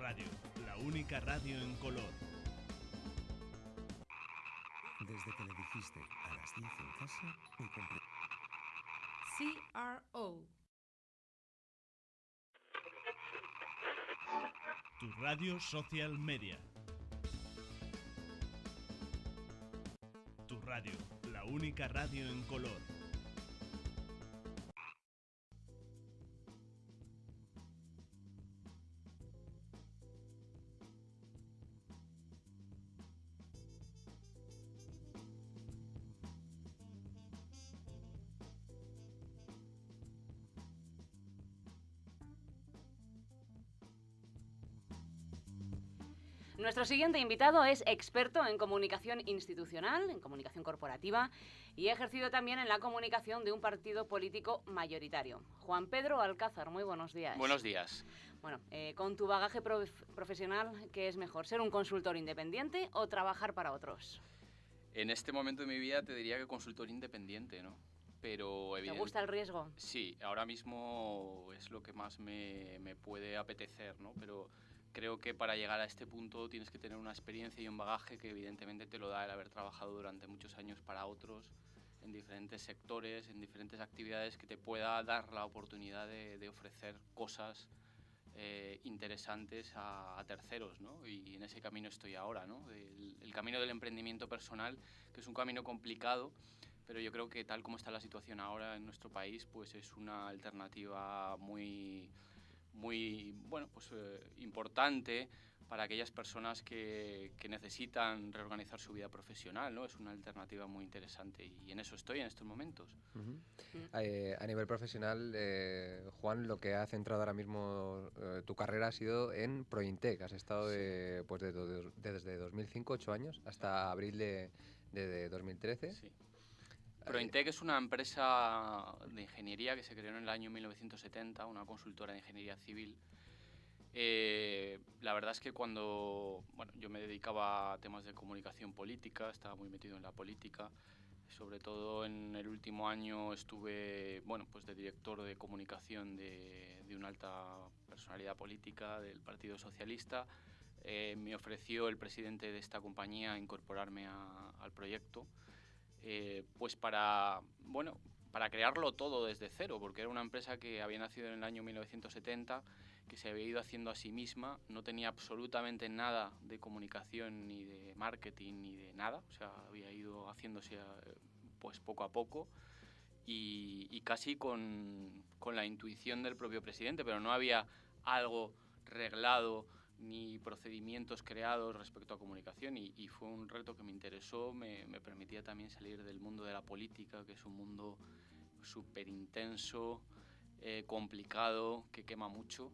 Radio, la única radio en color. Desde que le dijiste a las 10 en casa, mi cumpleaños. CRO. Tu radio social media. Tu radio, la única radio en color. Nuestro siguiente invitado es experto en comunicación institucional, en comunicación corporativa y ha ejercido también en la comunicación de un partido político mayoritario. Juan Pedro Alcázar, muy buenos días. Buenos días. Bueno, con tu bagaje profesional, ¿qué es mejor? ¿Ser un consultor independiente o trabajar para otros? En este momento de mi vida te diría que consultor independiente, ¿no? Pero ¿Te gusta el riesgo? Sí, ahora mismo es lo que más me puede apetecer, ¿no? Pero creo que para llegar a este punto tienes que tener una experiencia y un bagaje que evidentemente te lo da el haber trabajado durante muchos años para otros, en diferentes sectores, en diferentes actividades, que te pueda dar la oportunidad de ofrecer cosas interesantes a terceros, ¿no? Y en ese camino estoy ahora, ¿no? El camino del emprendimiento personal, que es un camino complicado, pero yo creo que tal como está la situación ahora en nuestro país, pues es una alternativa muy bueno, pues, importante para aquellas personas que necesitan reorganizar su vida profesional, ¿no? Es una alternativa muy interesante y en eso estoy en estos momentos. A nivel profesional, Juan, lo que ha centrado ahora mismo tu carrera ha sido en Prointec. Has estado desde 2005, 8 años, hasta abril de 2013. Sí. Prointec es una empresa de ingeniería que se creó en el año 1970, una consultora de ingeniería civil. La verdad es que cuando yo me dedicaba a temas de comunicación política, estaba muy metido en la política. Sobre todo en el último año estuve pues de director de comunicación de una alta personalidad política del Partido Socialista. Me ofreció el presidente de esta compañía incorporarme al proyecto. Pues para crearlo todo desde cero, porque era una empresa que había nacido en el año 1970, que se había ido haciendo a sí misma, no tenía absolutamente nada de comunicación, ni de marketing, ni de nada, o sea, había ido haciéndose pues poco a poco y casi con la intuición del propio presidente, pero no había algo reglado ni procedimientos creados respecto a comunicación y fue un reto que me interesó, me permitía también salir del mundo de la política, que es un mundo súper intenso, complicado, que quema mucho.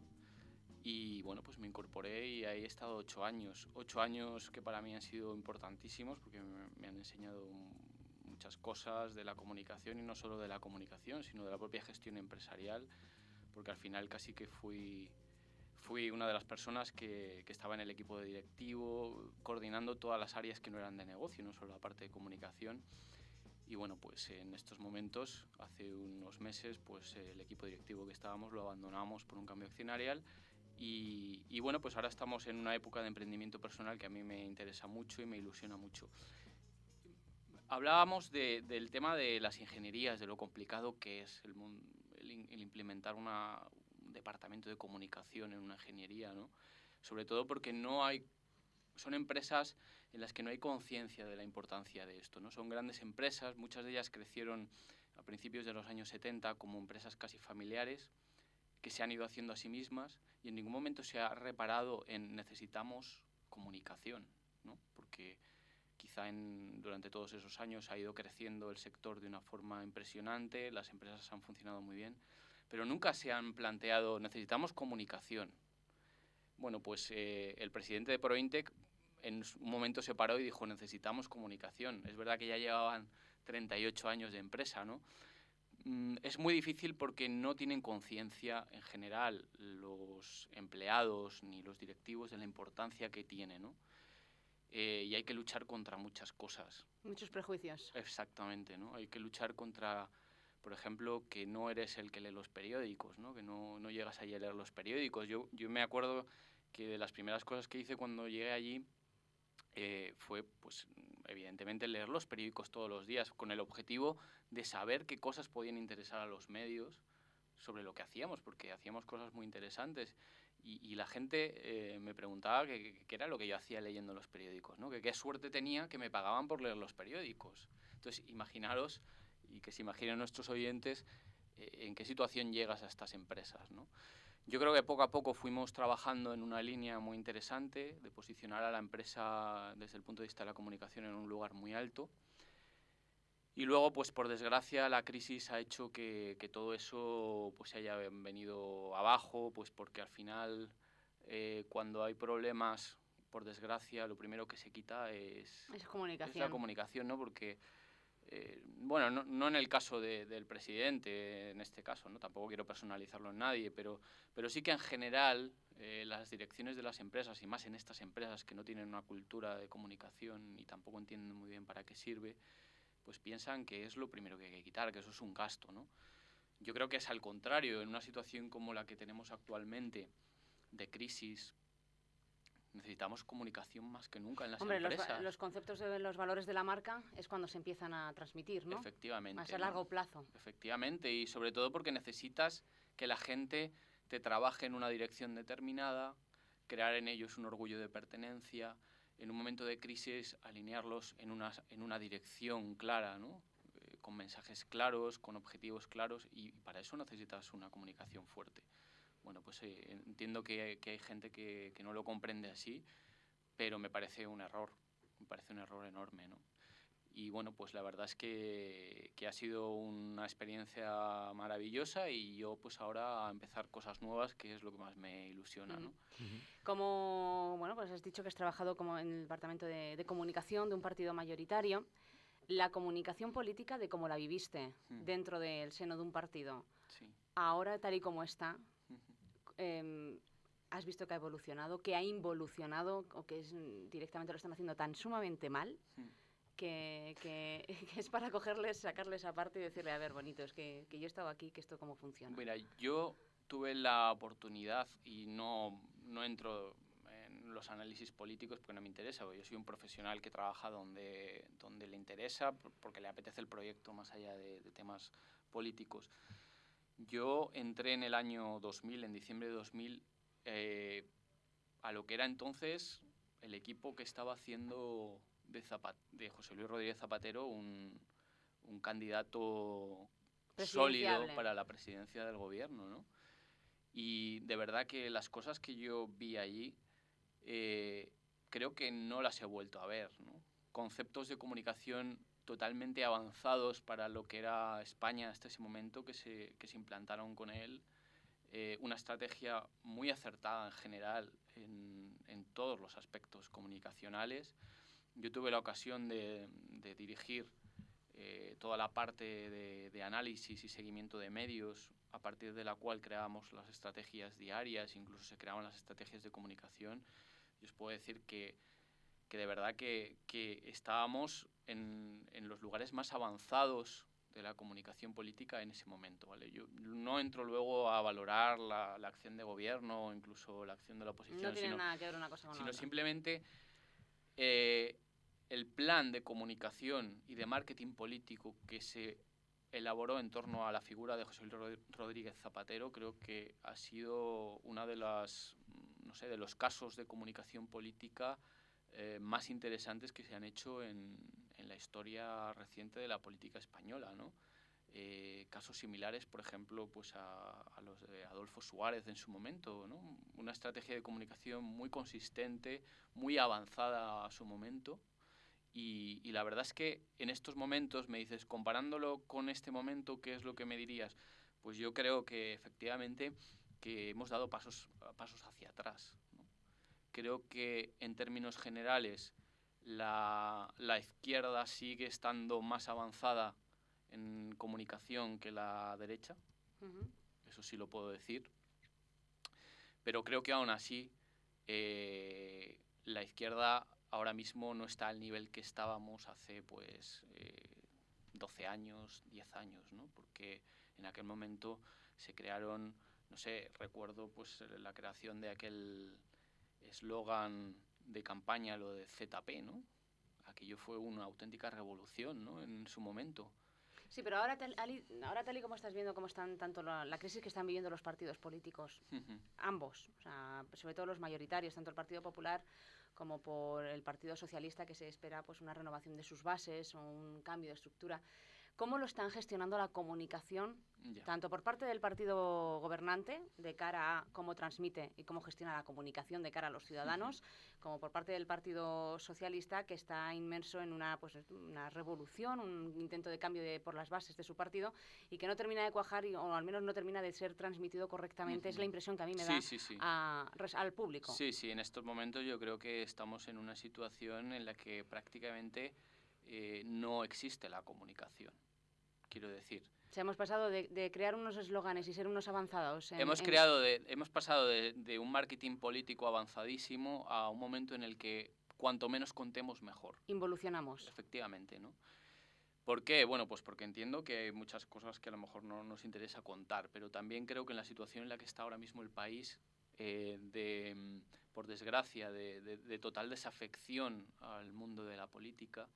Y bueno, pues me incorporé y ahí he estado 8 años. 8 años que para mí han sido importantísimos porque me han enseñado muchas cosas de la comunicación y no solo de la comunicación, sino de la propia gestión empresarial, porque al final casi que fui una de las personas que estaba en el equipo de directivo, coordinando todas las áreas que no eran de negocio, no solo la parte de comunicación. Y bueno, pues en estos momentos, hace unos meses, pues el equipo directivo que estábamos lo abandonamos por un cambio accionarial y bueno, pues ahora estamos en una época de emprendimiento personal que a mí me interesa mucho y me ilusiona mucho. Hablábamos del tema de las ingenierías, de lo complicado que es el implementar un departamento de comunicación en una ingeniería, ¿no? Sobre todo porque son empresas en las que no hay conciencia de la importancia de esto, ¿no? Son grandes empresas, muchas de ellas crecieron a principios de los años 70 como empresas casi familiares que se han ido haciendo a sí mismas y en ningún momento se ha reparado en necesitamos comunicación, ¿no? Porque quizá durante todos esos años ha ido creciendo el sector de una forma impresionante, las empresas han funcionado muy bien, pero nunca se han planteado, necesitamos comunicación. Bueno, pues el presidente de Prointec en un momento se paró y dijo, necesitamos comunicación. Es verdad que ya llevaban 38 años de empresa, ¿no? Es muy difícil porque no tienen conciencia en general los empleados ni los directivos de la importancia que tiene, ¿no? Y hay que luchar contra muchas cosas. Muchos prejuicios. Exactamente, ¿no? Hay que luchar contra, por ejemplo, que no eres el que lee los periódicos, ¿no? Que no llegas ahí a leer los periódicos. Yo me acuerdo que de las primeras cosas que hice cuando llegué allí fue, pues, evidentemente, leer los periódicos todos los días con el objetivo de saber qué cosas podían interesar a los medios sobre lo que hacíamos, porque hacíamos cosas muy interesantes. Y la gente me preguntaba qué era lo que yo hacía leyendo los periódicos, ¿no? Que qué suerte tenía que me pagaban por leer los periódicos. Entonces, imaginaros, y que se imaginen nuestros oyentes, en qué situación llegas a estas empresas, ¿no? Yo creo que poco a poco fuimos trabajando en una línea muy interesante de posicionar a la empresa desde el punto de vista de la comunicación en un lugar muy alto. Y luego, pues por desgracia, la crisis ha hecho que todo eso pues, se haya venido abajo, pues porque al final, cuando hay problemas, por desgracia, lo primero que se quita es la comunicación, ¿no? Porque, bueno, no en el caso del presidente, en este caso, ¿no? Tampoco quiero personalizarlo en nadie, pero sí que en general las direcciones de las empresas, y más en estas empresas que no tienen una cultura de comunicación y tampoco entienden muy bien para qué sirve, pues piensan que es lo primero que hay que quitar, que eso es un gasto, ¿no? Yo creo que es al contrario, en una situación como la que tenemos actualmente, de crisis, necesitamos comunicación más que nunca en las empresas. Los conceptos de los valores de la marca es cuando se empiezan a transmitir, ¿no? Efectivamente. Más a largo plazo. Efectivamente, y sobre todo porque necesitas que la gente te trabaje en una dirección determinada, crear en ellos un orgullo de pertenencia, en un momento de crisis alinearlos en una dirección clara, ¿no? Con mensajes claros, con objetivos claros, y para eso necesitas una comunicación fuerte. Bueno, pues entiendo que hay gente que no lo comprende así, pero me parece un error enorme, ¿no? Y bueno, pues la verdad es que ha sido una experiencia maravillosa, y yo pues ahora a empezar cosas nuevas, que es lo que más me ilusiona, ¿no? Como, bueno, pues has dicho que has trabajado como en el departamento de comunicación de un partido mayoritario. La comunicación política de cómo la viviste dentro del seno de un partido, sí. Ahora tal y como está, ¿has visto que ha evolucionado, que ha involucionado, o que directamente lo están haciendo tan sumamente mal que es para cogerles, sacarles aparte y decirle, a ver, bonitos, que yo he estado aquí, que esto cómo funciona? Mira, yo tuve la oportunidad, y no entro en los análisis políticos porque no me interesa, porque yo soy un profesional que trabaja donde le interesa, porque le apetece el proyecto más allá de temas políticos. Yo entré en el año 2000, en diciembre de 2000, a lo que era entonces el equipo que estaba haciendo de José Luis Rodríguez Zapatero un candidato sólido para la presidencia del gobierno, ¿no? Y de verdad que las cosas que yo vi allí creo que no las he vuelto a ver, ¿no? Conceptos de comunicación totalmente avanzados para lo que era España hasta ese momento que se implantaron con él, una estrategia muy acertada en general en todos los aspectos comunicacionales. Yo tuve la ocasión de dirigir toda la parte de análisis y seguimiento de medios, a partir de la cual creábamos las estrategias diarias, incluso se creaban las estrategias de comunicación. Yo os puedo decir que de verdad que estábamos en los lugares más avanzados de la comunicación política en ese momento, ¿vale? Yo no entro luego a valorar la acción de gobierno o incluso la acción de la oposición. No tiene nada que ver una cosa con la otra. Sino simplemente el plan de comunicación y de marketing político que se elaboró en torno a la figura de José Luis Rodríguez Zapatero, creo que ha sido una de las, no sé, de los casos de comunicación política más interesantes que se han hecho en la historia reciente de la política española, ¿no? Casos similares, por ejemplo, pues a los de Adolfo Suárez en su momento, ¿no? Una estrategia de comunicación muy consistente, muy avanzada a su momento. Y la verdad es que en estos momentos, me dices, comparándolo con este momento, ¿qué es lo que me dirías? Pues yo creo que efectivamente que hemos dado pasos hacia atrás, ¿no? Creo que en términos generales la izquierda sigue estando más avanzada en comunicación que la derecha, eso sí lo puedo decir, pero creo que aún así la izquierda ahora mismo no está al nivel que estábamos hace pues 12 años, 10 años, ¿no? Porque en aquel momento se crearon, no sé, recuerdo pues la creación de aquel eslogan de campaña, lo de ZP, ¿no? Aquello fue una auténtica revolución, ¿no? En su momento. Sí, pero ahora tal y como estás viendo cómo están tanto la crisis que están viviendo los partidos políticos, ambos, o sea, sobre todo los mayoritarios, tanto el Partido Popular como por el Partido Socialista, que se espera pues una renovación de sus bases o un cambio de estructura. ¿Cómo lo están gestionando la comunicación, tanto por parte del partido gobernante, de cara a cómo transmite y cómo gestiona la comunicación de cara a los ciudadanos, como por parte del Partido Socialista, que está inmerso en una revolución, un intento de cambio por las bases de su partido y que no termina de cuajar o al menos no termina de ser transmitido correctamente? Es la impresión que a mí me da al público. Sí, en estos momentos yo creo que estamos en una situación en la que prácticamente no existe la comunicación. Quiero decir. O sea, hemos pasado de crear unos eslóganes y ser unos avanzados. Hemos pasado de un marketing político avanzadísimo a un momento en el que cuanto menos contemos mejor. Involucionamos. Efectivamente, ¿no? ¿Por qué? Bueno, pues porque entiendo que hay muchas cosas que a lo mejor no nos interesa contar, pero también creo que en la situación en la que está ahora mismo el país, por desgracia, de total desafección al mundo de la política,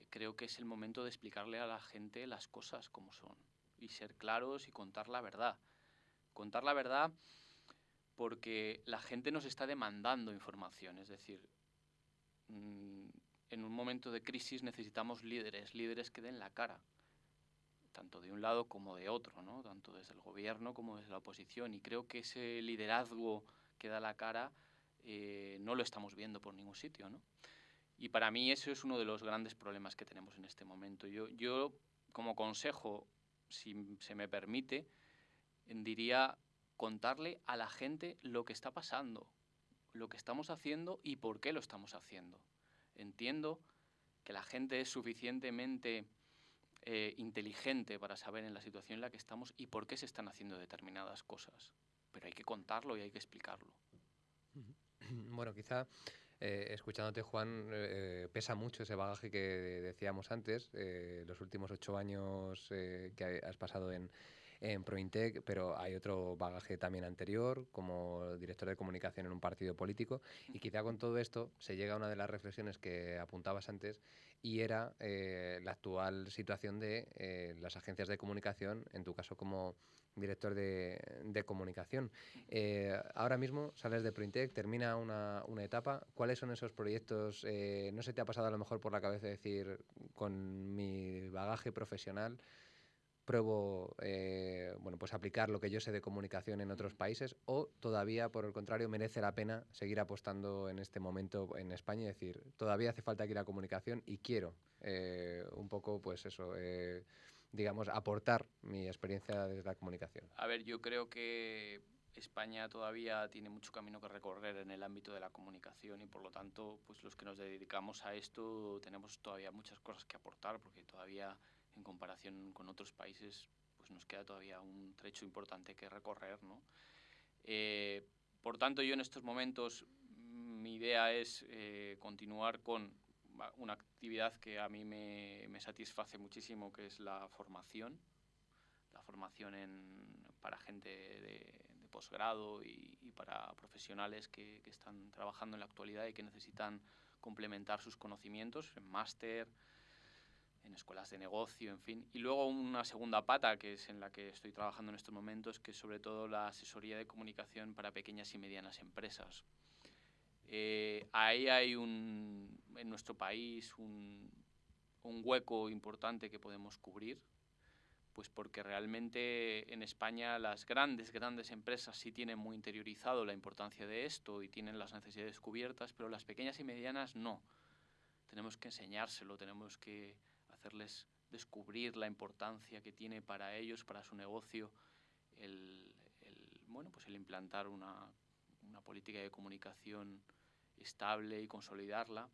creo que es el momento de explicarle a la gente las cosas como son y ser claros y contar la verdad. Contar la verdad porque la gente nos está demandando información. Es decir, en un momento de crisis necesitamos líderes que den la cara, tanto de un lado como de otro, ¿no? Tanto desde el gobierno como desde la oposición. Y creo que ese liderazgo que da la cara no lo estamos viendo por ningún sitio, ¿no? Y para mí eso es uno de los grandes problemas que tenemos en este momento. Yo como consejo, si se me permite, diría contarle a la gente lo que está pasando, lo que estamos haciendo y por qué lo estamos haciendo. Entiendo que la gente es suficientemente inteligente para saber en la situación en la que estamos y por qué se están haciendo determinadas cosas, pero hay que contarlo y hay que explicarlo. Bueno, quizá escuchándote, Juan, pesa mucho ese bagaje que decíamos antes, los últimos 8 años que has pasado en Prointec, pero hay otro bagaje también anterior, como director de comunicación en un partido político, y quizá con todo esto se llega a una de las reflexiones que apuntabas antes, y era la actual situación de las agencias de comunicación, en tu caso como director de comunicación. Ahora mismo sales de Prointec, termina una etapa. ¿Cuáles son esos proyectos? ¿No se te ha pasado a lo mejor por la cabeza decir, con mi bagaje profesional, pruebo pues aplicar lo que yo sé de comunicación en otros países, o todavía, por el contrario, merece la pena seguir apostando en este momento en España y decir, todavía hace falta que ir a comunicación y quiero un poco, pues eso, digamos, aportar mi experiencia desde la comunicación? A ver, yo creo que España todavía tiene mucho camino que recorrer en el ámbito de la comunicación y, por lo tanto, pues los que nos dedicamos a esto tenemos todavía muchas cosas que aportar, porque todavía, en comparación con otros países, pues nos queda todavía un trecho importante que recorrer, ¿no? Por tanto, yo en estos momentos mi idea es continuar con una actividad que a mí me satisface muchísimo, que es la formación para gente de posgrado y para profesionales que están trabajando en la actualidad y que necesitan complementar sus conocimientos en máster, en escuelas de negocio, en fin. Y luego una segunda pata, que es en la que estoy trabajando en estos momentos, que es sobre todo la asesoría de comunicación para pequeñas y medianas empresas. Ahí hay en nuestro país un hueco importante que podemos cubrir, pues porque realmente en España las grandes empresas sí tienen muy interiorizado la importancia de esto y tienen las necesidades cubiertas, pero las pequeñas y medianas no. Tenemos que enseñárselo, tenemos que hacerles descubrir la importancia que tiene para ellos, para su negocio, el implantar una política de comunicación estable y consolidarla,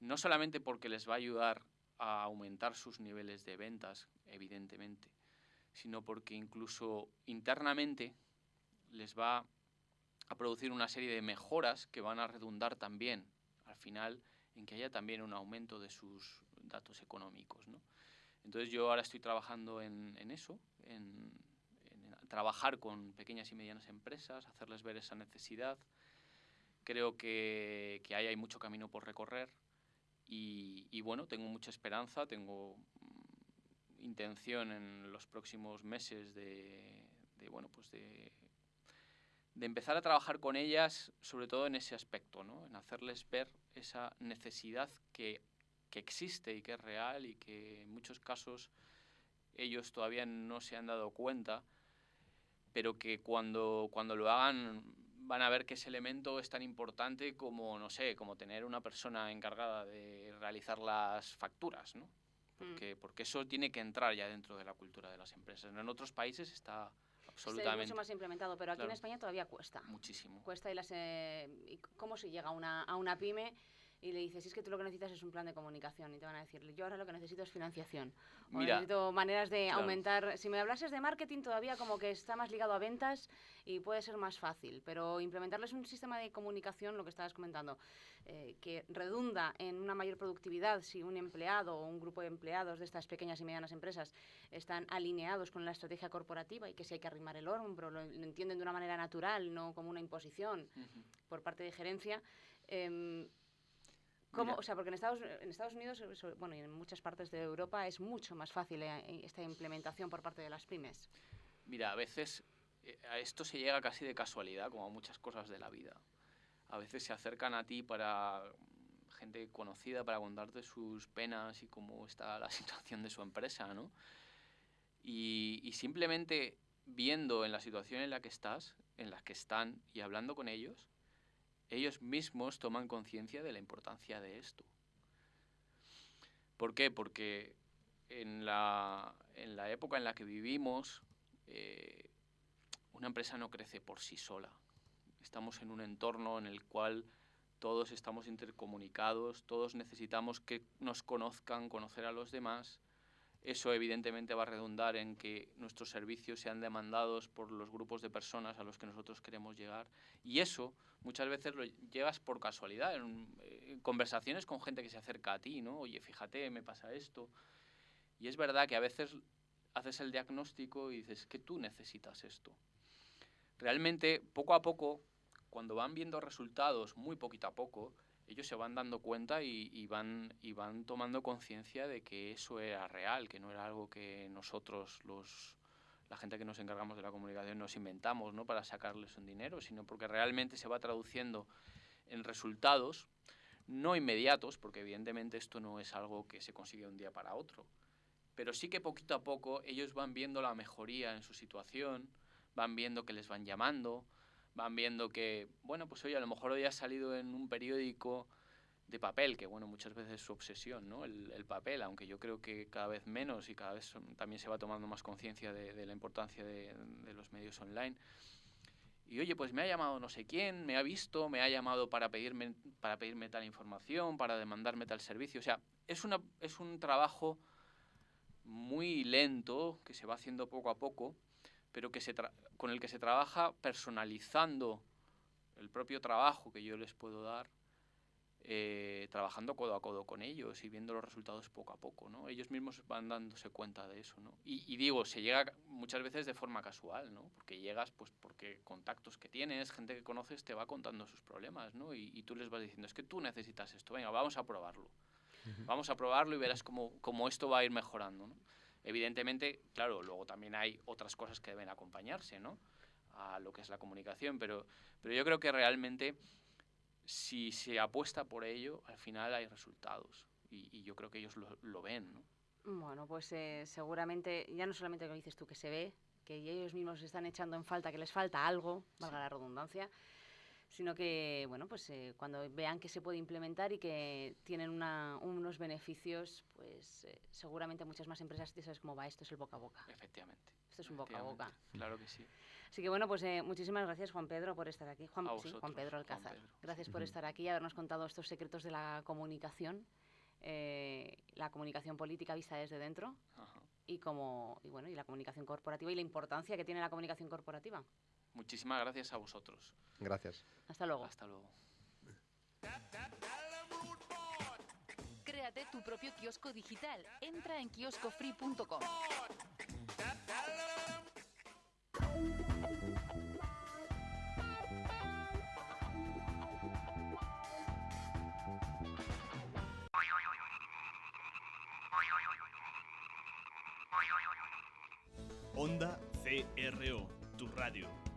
no solamente porque les va a ayudar a aumentar sus niveles de ventas, evidentemente, sino porque incluso internamente les va a producir una serie de mejoras que van a redundar también, al final, en que haya también un aumento de sus datos económicos, ¿no? Entonces yo ahora estoy trabajando en eso, en trabajar con pequeñas y medianas empresas, hacerles ver esa necesidad Creo que ahí hay mucho camino por recorrer y bueno, tengo mucha esperanza, tengo intención en los próximos meses de empezar a trabajar con ellas, sobre todo en ese aspecto, ¿no? En hacerles ver esa necesidad que existe y que es real y que en muchos casos ellos todavía no se han dado cuenta, pero que cuando lo hagan van a ver que ese elemento es tan importante como, no sé, como tener una persona encargada de realizar las facturas, ¿no? Porque eso tiene que entrar ya dentro de la cultura de las empresas. En otros países está absolutamente... Está mucho más implementado, pero aquí Claro. en España todavía cuesta. Muchísimo. Cuesta y ¿cómo se llega a una pyme y le dices, es que tú lo que necesitas es un plan de comunicación? Y te van a decir, yo ahora lo que necesito es financiación. O Mira, necesito maneras de claro. aumentar... Si me hablases de marketing todavía como que está más ligado a ventas y puede ser más fácil, pero implementarles un sistema de comunicación, lo que estabas comentando, que redunda en una mayor productividad si un empleado o un grupo de empleados de estas pequeñas y medianas empresas están alineados con la estrategia corporativa y que si hay que arrimar el hombro, lo entienden de una manera natural, no como una imposición por parte de gerencia. ¿Cómo? O sea, porque en Estados Unidos, bueno, y en muchas partes de Europa es mucho más fácil esta implementación por parte de las pymes. Mira, a veces a esto se llega casi de casualidad, como a muchas cosas de la vida. A veces se acercan a ti para gente conocida para contarte sus penas y cómo está la situación de su empresa, ¿no? Y simplemente viendo en la situación en la que estás, en la que están y hablando con ellos mismos toman conciencia de la importancia de esto. ¿Por qué? Porque en la época en la que vivimos, una empresa no crece por sí sola. Estamos en un entorno en el cual todos estamos intercomunicados, todos necesitamos que nos conozcan, conocer a los demás. Eso evidentemente va a redundar en que nuestros servicios sean demandados por los grupos de personas a los que nosotros queremos llegar. Y eso muchas veces lo llevas por casualidad, en conversaciones con gente que se acerca a ti, ¿no? Oye, fíjate, me pasa esto. Y es verdad que a veces haces el diagnóstico y dices que tú necesitas esto. Realmente, poco a poco, cuando van viendo resultados, muy poquito a poco, ellos se van dando cuenta y van tomando conciencia de que eso era real, que no era algo que nosotros, la gente que nos encargamos de la comunicación, nos inventamos, ¿no? Para sacarles un dinero, sino porque realmente se va traduciendo en resultados, no inmediatos, porque evidentemente esto no es algo que se consigue de un día para otro, pero sí que poquito a poco ellos van viendo la mejoría en su situación, van viendo que les van llamando, van viendo que, bueno, pues oye, a lo mejor hoy ha salido en un periódico de papel, que bueno, muchas veces es su obsesión, ¿no? El papel, aunque yo creo que cada vez menos y cada vez también se va tomando más conciencia de la importancia de los medios online. Y oye, pues me ha llamado no sé quién, me ha visto, me ha llamado para pedirme tal información, para demandarme tal servicio. O sea, es un trabajo muy lento que se va haciendo poco a poco, pero con el que se trabaja personalizando el propio trabajo que yo les puedo dar, trabajando codo a codo con ellos y viendo los resultados poco a poco, ¿no? Ellos mismos van dándose cuenta de eso, ¿no? Y digo, se llega muchas veces de forma casual, ¿no? Porque llegas, pues porque contactos que tienes, gente que conoces, te va contando sus problemas, ¿no? Y tú les vas diciendo, es que tú necesitas esto, venga, vamos a probarlo. Vamos a probarlo y verás cómo esto va a ir mejorando, ¿no? Evidentemente, claro, luego también hay otras cosas que deben acompañarse, ¿no? A lo que es la comunicación, pero yo creo que realmente si se apuesta por ello, al final hay resultados y yo creo que ellos lo ven, ¿no? Bueno, pues seguramente, ya no solamente lo dices tú que se ve, que ellos mismos están echando en falta, que les falta algo, valga la redundancia, sino que, bueno, pues cuando vean que se puede implementar y que tienen unos beneficios, pues seguramente muchas más empresas, ¿sabes cómo va? Esto es el boca a boca. Efectivamente. Esto es un boca a boca. Claro que sí. Así que, bueno, pues muchísimas gracias, Juan Pedro, por estar aquí. Juan Pedro Alcázar. Juan Pedro. Gracias por estar aquí y habernos contado estos secretos de la comunicación política vista desde dentro. Ajá. Y la comunicación corporativa y la importancia que tiene la comunicación corporativa. Muchísimas gracias a vosotros. Gracias. Hasta luego. Hasta luego. Créate tu propio kiosco digital. Entra en kioscofree.com. Onda CRO, tu radio.